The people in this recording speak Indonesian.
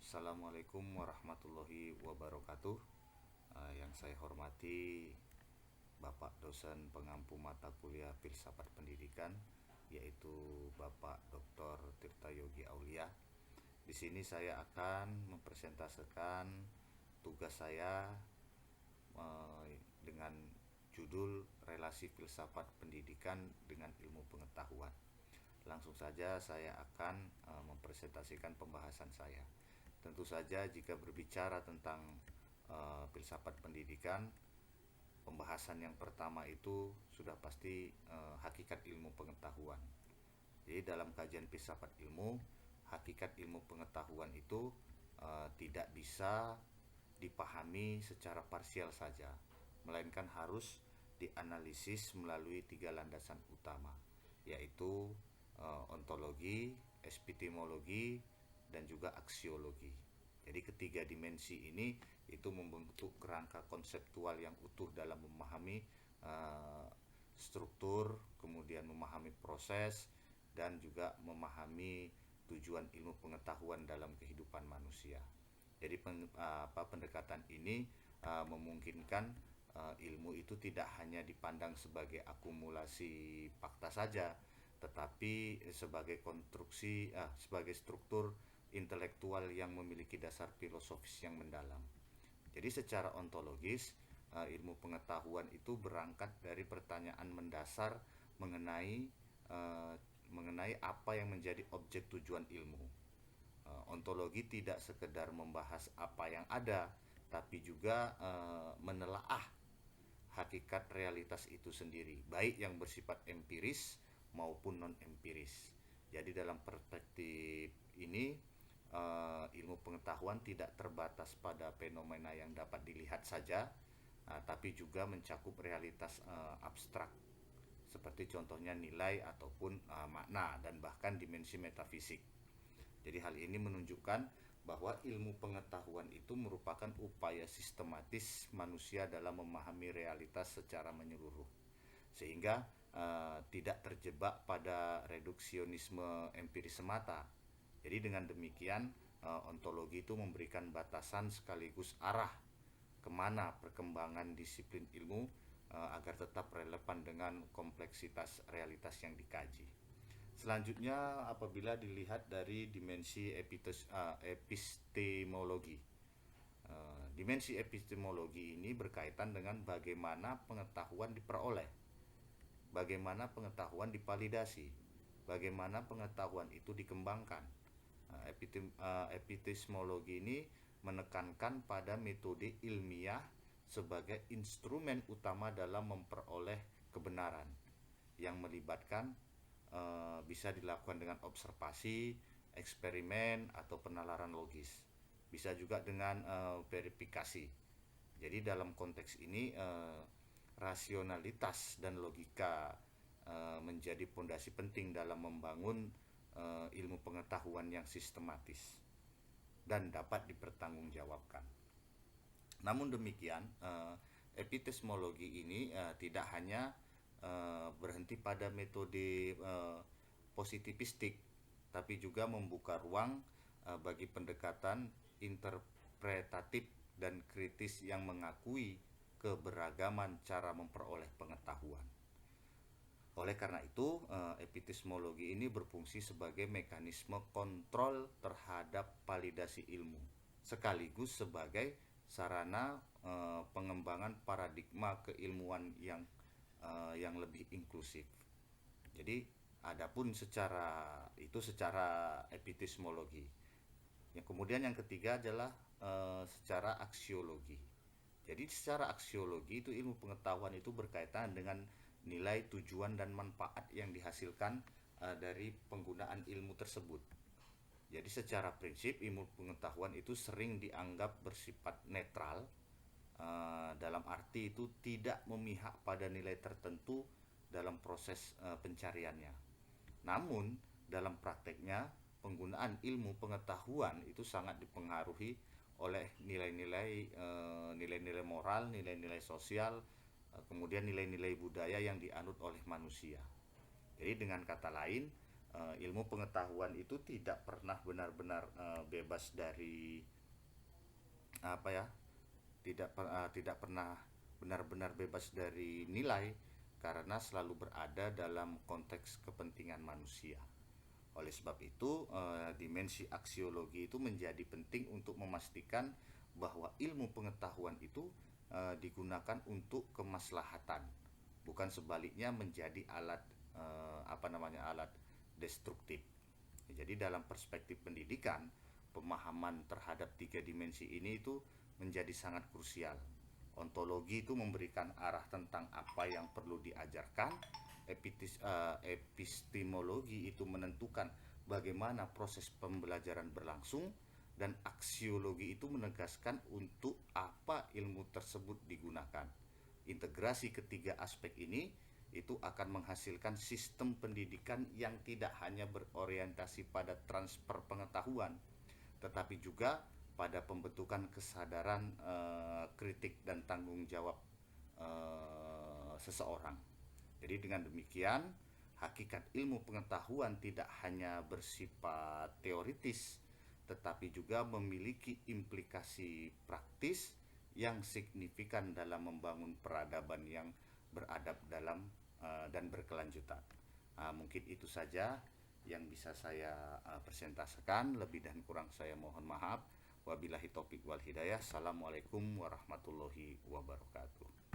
Assalamualaikum warahmatullahi wabarakatuh. Yang saya hormati Bapak dosen pengampu mata kuliah Filsafat Pendidikan, yaitu Bapak Dr. Tirta Yogi Aulia. Di sini saya akan mempresentasikan tugas saya dengan judul Relasi Filsafat Pendidikan dengan Ilmu Pengetahuan. Langsung saja saya akan mempresentasikan pembahasan saya. Tentu saja jika berbicara tentang filsafat pendidikan, pembahasan yang pertama itu sudah pasti hakikat ilmu pengetahuan. Jadi dalam kajian filsafat ilmu, hakikat ilmu pengetahuan itu tidak bisa dipahami secara parsial saja, melainkan harus dianalisis melalui 3 landasan utama, yaitu ontologi, epistemologi, dan juga aksiologi. Jadi ketiga dimensi ini itu membentuk kerangka konseptual yang utuh dalam memahami struktur, kemudian memahami proses, dan juga memahami tujuan ilmu pengetahuan dalam kehidupan manusia. Jadi pendekatan ini memungkinkan ilmu itu tidak hanya dipandang sebagai akumulasi fakta saja, tetapi sebagai sebagai struktur intelektual yang memiliki dasar filosofis yang mendalam. Jadi secara ontologis, ilmu pengetahuan itu berangkat dari pertanyaan mendasar mengenai apa yang menjadi objek tujuan ilmu. Ontologi tidak sekedar membahas apa yang ada, tapi juga menelaah hakikat realitas itu sendiri, baik yang bersifat empiris maupun non-empiris. Jadi dalam perspektif ini, ilmu pengetahuan tidak terbatas pada fenomena yang dapat dilihat saja, tapi juga mencakup realitas abstrak, seperti contohnya nilai ataupun makna dan bahkan dimensi metafisik. Jadi hal ini menunjukkan bahwa ilmu pengetahuan itu merupakan upaya sistematis manusia dalam memahami realitas secara menyeluruh, sehingga tidak terjebak pada reduksionisme empiris semata. Jadi dengan demikian, ontologi itu memberikan batasan sekaligus arah kemana perkembangan disiplin ilmu agar tetap relevan dengan kompleksitas realitas yang dikaji. Selanjutnya, apabila dilihat dari dimensi epistemologi. Dimensi epistemologi ini berkaitan dengan bagaimana pengetahuan diperoleh, bagaimana pengetahuan dipalidasi, bagaimana pengetahuan itu dikembangkan. Epistemologi ini menekankan pada metode ilmiah sebagai instrumen utama dalam memperoleh kebenaran, yang melibatkan bisa dilakukan dengan observasi, eksperimen, atau penalaran logis. Bisa juga dengan verifikasi. Jadi dalam konteks ini rasionalitas dan logika menjadi fondasi penting dalam membangun ilmu pengetahuan yang sistematis dan dapat dipertanggungjawabkan. Namun demikian, epistemologi ini tidak hanya berhenti pada metode positivistik, tapi juga membuka ruang bagi pendekatan interpretatif dan kritis yang mengakui keberagaman cara memperoleh pengetahuan. Oleh karena itu, epistemologi ini berfungsi sebagai mekanisme kontrol terhadap validasi ilmu, sekaligus sebagai sarana pengembangan paradigma keilmuan yang lebih inklusif. Jadi adapun secara epistemologi. Yang kemudian yang ketiga adalah secara aksiologi. Jadi secara aksiologi itu ilmu pengetahuan itu berkaitan dengan nilai, tujuan, dan manfaat yang dihasilkan dari penggunaan ilmu tersebut. Jadi secara prinsip ilmu pengetahuan itu sering dianggap bersifat netral, dalam arti itu tidak memihak pada nilai tertentu dalam proses pencariannya. Namun dalam prakteknya penggunaan ilmu pengetahuan itu sangat dipengaruhi oleh nilai-nilai moral, nilai-nilai sosial, kemudian nilai-nilai budaya yang dianut oleh manusia. Jadi dengan kata lain, ilmu pengetahuan itu tidak pernah benar-benar bebas dari apa ya, tidak pernah benar-benar bebas dari nilai, karena selalu berada dalam konteks kepentingan manusia. Oleh sebab itu, dimensi aksiologi itu menjadi penting untuk memastikan bahwa ilmu pengetahuan itu digunakan untuk kemaslahatan, bukan sebaliknya menjadi alat alat destruktif. Jadi dalam perspektif pendidikan, pemahaman terhadap tiga dimensi ini itu menjadi sangat krusial. Ontologi itu memberikan arah tentang apa yang perlu diajarkan, epistemologi itu menentukan bagaimana proses pembelajaran berlangsung, dan aksiologi itu menegaskan untuk apa ilmu tersebut digunakan. Integrasi ketiga aspek ini itu akan menghasilkan sistem pendidikan yang tidak hanya berorientasi pada transfer pengetahuan, tetapi juga pada pembentukan kesadaran kritik dan tanggung jawab seseorang. Jadi dengan demikian, hakikat ilmu pengetahuan tidak hanya bersifat teoritis, tetapi juga memiliki implikasi praktis yang signifikan dalam membangun peradaban yang beradab dalam dan berkelanjutan. Mungkin itu saja yang bisa saya presentasikan. Lebih dan kurang saya mohon maaf. Wabillahi taufik wal hidayah. Assalamualaikum warahmatullahi wabarakatuh.